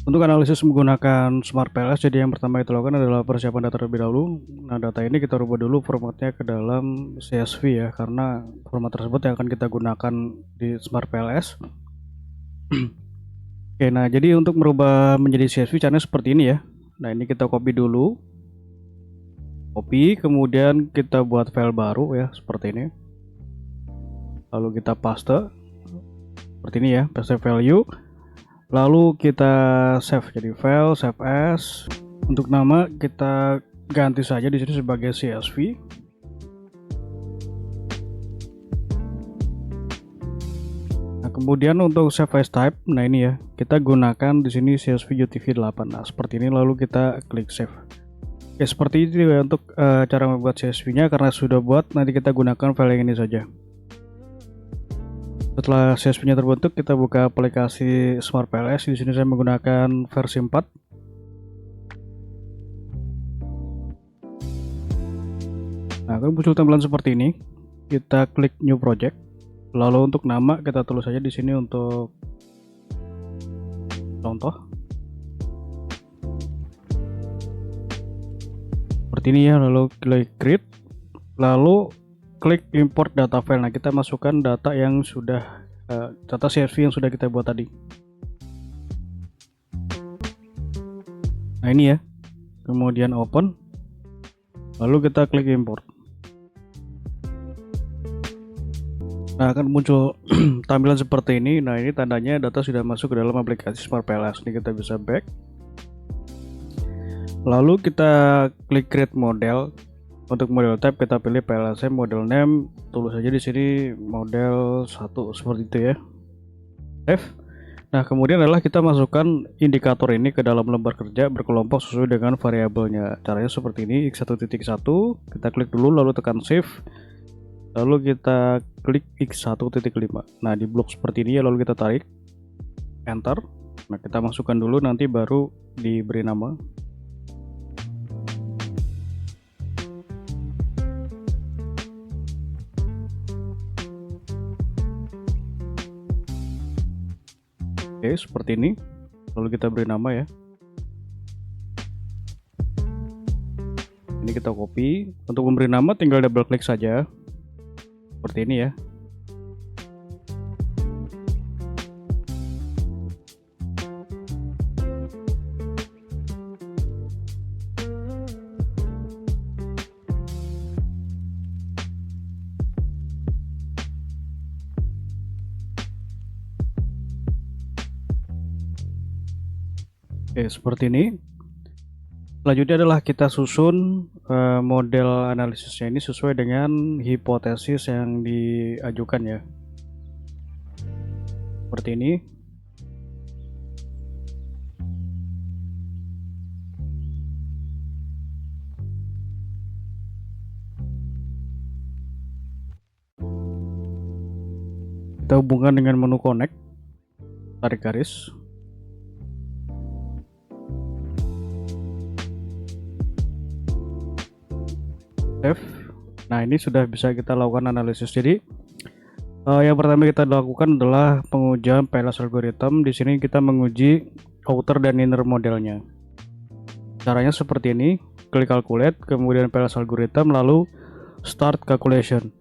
Untuk analisis menggunakan Smart PLS, jadi yang pertama kita lakukan adalah persiapan data terlebih dahulu. Nah, data ini kita rubah dulu formatnya ke dalam CSV ya, karena format tersebut yang akan kita gunakan di Smart PLS. Oke, nah jadi untuk merubah menjadi CSV caranya seperti ini ya. Nah, ini kita copy dulu. Copy, kemudian kita buat file baru ya, seperti ini. Lalu kita paste, seperti ini ya, paste value. Lalu kita save jadi file, save as. Untuk nama kita ganti saja di sini sebagai CSV. Nah, kemudian untuk save as type, nah ini ya, kita gunakan di sini CSV UTF-8. Nah, seperti ini lalu kita klik save. Oke, seperti itu ya untuk cara membuat CSV-nya. Karena sudah buat, nanti kita gunakan file yang ini saja. Setelah CSV-nya terbentuk, kita buka aplikasi Smart PLS. Di sini saya menggunakan versi 4. Nah, akan muncul tampilan seperti ini. Kita klik New Project. Lalu untuk nama kita tulis saja di sini untuk contoh. Seperti ini ya. Lalu klik Create. Lalu klik import data file. Nah, kita masukkan data yang sudah data CSV yang sudah kita buat tadi. Nah, ini ya. Kemudian open. Lalu kita klik import. Nah, akan muncul tampilan seperti ini. Nah, ini tandanya data sudah masuk ke dalam aplikasi Smart PLS. Ini kita bisa back. Lalu kita klik create model. Untuk model type kita pilih PLSM, model name tulis saja di sini model 1 seperti itu ya. Save. Nah, kemudian adalah kita masukkan indikator ini ke dalam lembar kerja berkelompok sesuai dengan variabelnya. Caranya seperti ini, x1.1 kita klik dulu lalu tekan save. Lalu kita klik x1.5. Nah, di blok seperti ini ya, lalu kita tarik enter. Nah, kita masukkan dulu nanti baru diberi nama. Oke, seperti ini. Lalu kita beri nama ya. Ini kita copy. Untuk memberi nama tinggal double klik saja. Seperti ini ya. Oke, seperti ini. Selanjutnya adalah kita susun model analisisnya ini sesuai dengan hipotesis yang diajukan ya. Seperti ini. Kita hubungkan dengan menu connect, tarik garis. Save. Nah, ini sudah bisa kita lakukan analisis. Jadi yang pertama kita lakukan adalah pengujian PLS algorithm. Di sini kita menguji outer dan inner modelnya. Caranya seperti ini, klik calculate, kemudian PLS algorithm, lalu start calculation.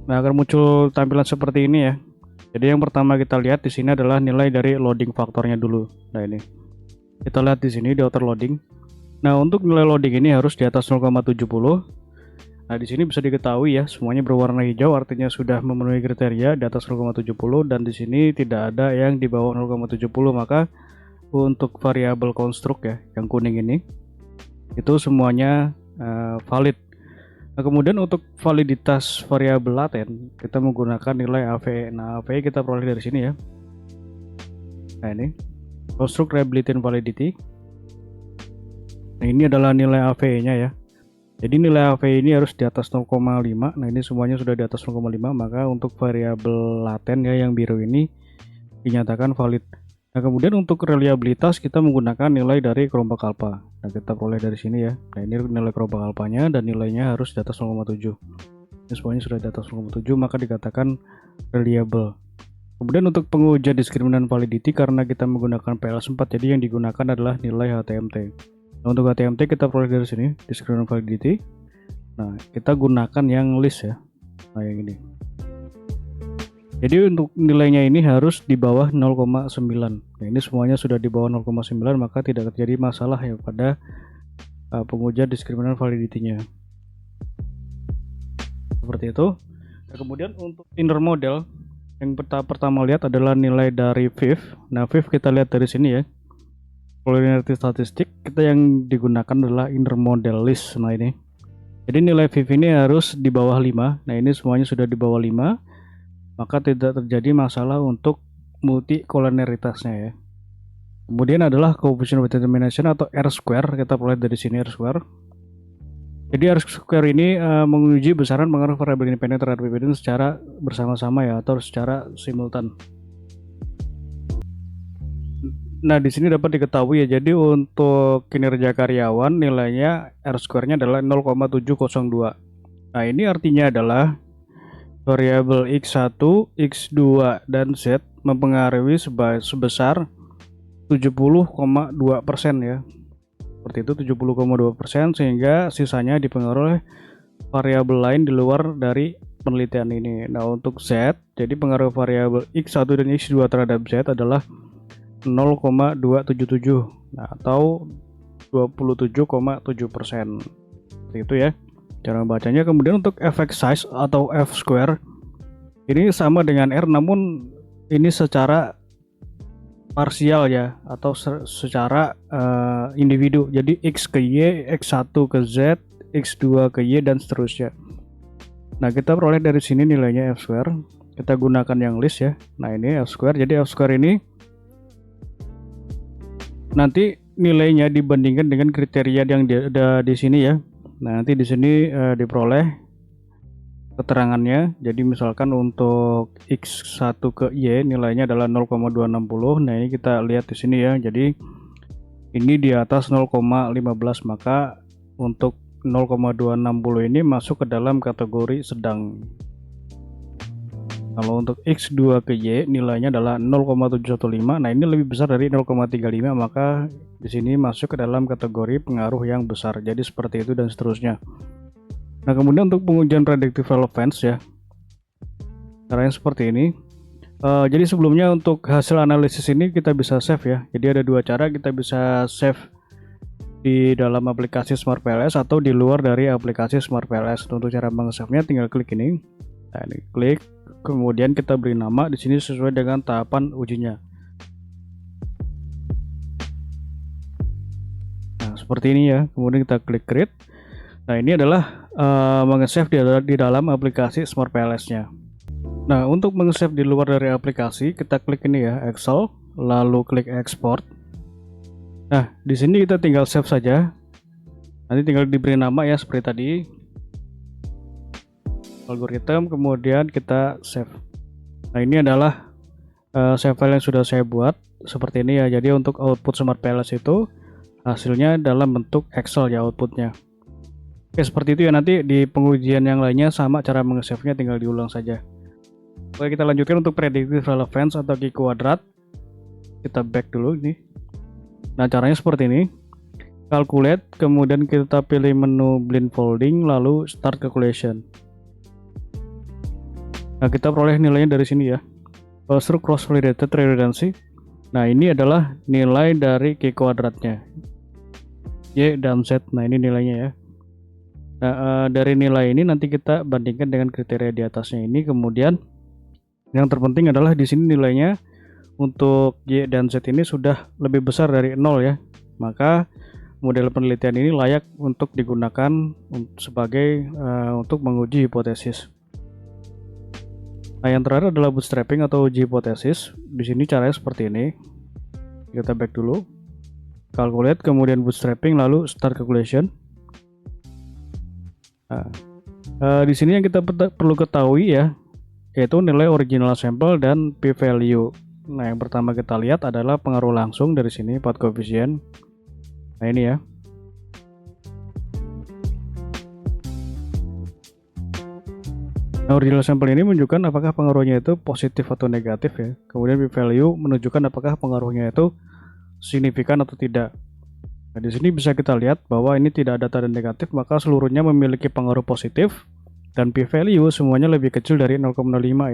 Nah, akan muncul tampilan seperti ini ya. Jadi yang pertama kita lihat di sini adalah nilai dari loading faktornya dulu. Nah, ini kita lihat di sini di outer loading. Nah, untuk nilai loading ini harus di atas 0,70. Nah, di sini bisa diketahui ya, semuanya berwarna hijau artinya sudah memenuhi kriteria di atas 0,70 dan di sini tidak ada yang di bawah 0,70. Maka untuk variabel konstruk ya, yang kuning ini itu semuanya valid. Nah, kemudian untuk validitas variabel laten kita menggunakan nilai AVE. Nah, AVE kita peroleh dari sini ya. Nah, ini construct reliability and validity. Nah, ini adalah nilai AVE-nya ya. Jadi nilai AVE ini harus di atas 0,5. Nah, ini semuanya sudah di atas 0,5, maka untuk variabel laten ya yang biru ini dinyatakan valid. Nah, kemudian untuk reliabilitas kita menggunakan nilai dari kelompok alpha. Nah, kita peroleh dari sini ya. Nah, ini nilai kelompok alpanya dan nilainya harus di atas 0,7. Ini semuanya sudah di atas 0,7, maka dikatakan reliable. Kemudian untuk pengujian diskriminan validity, karena kita menggunakan PLS4, jadi yang digunakan adalah nilai HTMT. Nah, untuk HTMT kita peroleh dari sini, diskriminan validity. Nah, kita gunakan yang list ya. Nah, yang ini. Jadi untuk nilainya ini harus di bawah 0,9. Nah, ini semuanya sudah di bawah 0,9, maka tidak terjadi masalah ya pada pengujian diskriminan validity-nya. Seperti itu. Nah, kemudian untuk inner model, yang pertama lihat adalah nilai dari VIF. Nah, VIF kita lihat dari sini ya. Polarity statistik, kita yang digunakan adalah inner model list. Nah, ini. Jadi nilai VIF ini harus di bawah 5. Nah, ini semuanya sudah di bawah 5. Maka tidak terjadi masalah untuk multikoloneritasnya ya. Kemudian adalah coefficient of determination atau R-square, kita peroleh dari sini R-square. Jadi R-square ini menguji besaran pengaruh variabel independen terhadap evidence secara bersama-sama ya, atau secara simultan. Nah, di sini dapat diketahui ya, jadi untuk kinerja karyawan nilainya R-square-nya adalah 0,702. Nah, ini artinya adalah variabel X1, X2, dan Z mempengaruhi sebesar 70,2% ya. Seperti itu, 70,2%, sehingga sisanya dipengaruhi variabel lain di luar dari penelitian ini. Nah, untuk Z, jadi pengaruh variabel X1 dan X2 terhadap Z adalah 0,277, nah, atau 27,7%. Seperti itu ya cara membacanya. Kemudian untuk effect size atau F square ini sama dengan R, namun ini secara parsial ya, atau secara individu. Jadi X ke Y, X1 ke Z, X2 ke Y, dan seterusnya. Nah, kita peroleh dari sini nilainya F square. Kita gunakan yang list ya. Nah, ini F square. Jadi F square ini nanti nilainya dibandingkan dengan kriteria yang ada di sini ya. Nah, nanti di sini diperoleh keterangannya. Jadi misalkan untuk X1 ke Y nilainya adalah 0,260. Nah, ini kita lihat di sini ya. Jadi ini di atas 0,15, maka untuk 0,260 ini masuk ke dalam kategori sedang. Kalau untuk X2 ke Y nilainya adalah 0,715. Nah, ini lebih besar dari 0,35, maka di sini masuk ke dalam kategori pengaruh yang besar. Jadi seperti itu dan seterusnya. Nah, kemudian untuk pengujian predictive relevance ya, caranya seperti ini. Jadi sebelumnya untuk hasil analisis ini kita bisa save ya. Jadi ada dua cara, kita bisa save di dalam aplikasi Smart PLS atau di luar dari aplikasi Smart PLS. Untuk cara meng-save-nya tinggal klik ini. Nah, ini klik, kemudian kita beri nama di sini sesuai dengan tahapan ujinya. Nah, seperti ini ya. Kemudian kita klik create. Nah, ini adalah meng-save di dalam aplikasi Smart PLS-nya. Nah, untuk meng-save di luar dari aplikasi, kita klik ini ya, Excel, lalu klik export. Nah, di sini kita tinggal save saja. Nanti tinggal diberi nama ya seperti tadi. Algoritma, kemudian kita save. Nah, ini adalah save file yang sudah saya buat seperti ini ya. Jadi untuk output Smart PLS itu hasilnya dalam bentuk Excel ya outputnya. Oke, seperti itu ya. Nanti di pengujian yang lainnya sama cara meng-save-nya, tinggal diulang saja. Oke, kita lanjutkan untuk predictive relevance atau Q kuadrat. Kita back dulu ini. Nah, caranya seperti ini. Calculate, kemudian kita pilih menu blindfolding, lalu start calculation. Nah, kita peroleh nilainya dari sini ya. Through cross validated redundancy. Nah, ini adalah nilai dari Q kuadratnya, Y dan Z. Nah, ini nilainya ya. Nah, dari nilai ini nanti kita bandingkan dengan kriteria di atasnya ini. Kemudian yang terpenting adalah di sini nilainya untuk Y dan Z ini sudah lebih besar dari 0 ya. Maka model penelitian ini layak untuk digunakan sebagai untuk menguji hipotesis. Nah, yang terakhir adalah bootstrapping atau uji hipotesis. Di sini caranya seperti ini. Kita back dulu. Calculate, kemudian bootstrapping, lalu start calculation. Nah, di sini yang kita perlu ketahui ya, yaitu nilai original sampel dan p-value. Nah, yang pertama kita lihat adalah pengaruh langsung dari sini, path coefficient. Nah, ini ya. Nah, original sampel ini menunjukkan apakah pengaruhnya itu positif atau negatif ya. Kemudian p-value menunjukkan apakah pengaruhnya itu signifikan atau tidak. Nah, di sini bisa kita lihat bahwa ini tidak ada tanda negatif, maka seluruhnya memiliki pengaruh positif dan p-value semuanya lebih kecil dari 0,05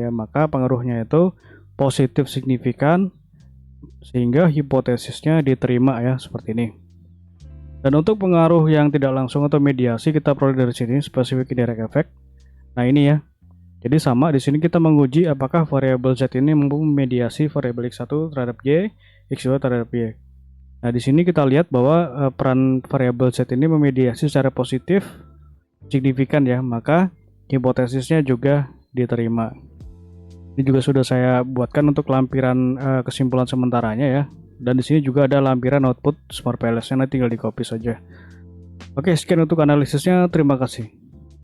ya. Maka pengaruhnya itu positif signifikan sehingga hipotesisnya diterima ya, seperti ini. Dan untuk pengaruh yang tidak langsung atau mediasi kita peroleh dari sini specific indirect effect. Nah, ini ya. Jadi sama di sini kita menguji apakah variabel z ini mampu memediasi variabel x1 terhadap y, x2 terhadap y. Nah, di sini kita lihat bahwa peran variabel z ini memediasi secara positif signifikan ya, maka hipotesisnya juga diterima. Ini juga sudah saya buatkan untuk lampiran kesimpulan sementaranya ya. Dan di sini juga ada lampiran output SmartPLS-nya, tinggal di copy saja. Oke, sekian untuk analisisnya. Terima kasih.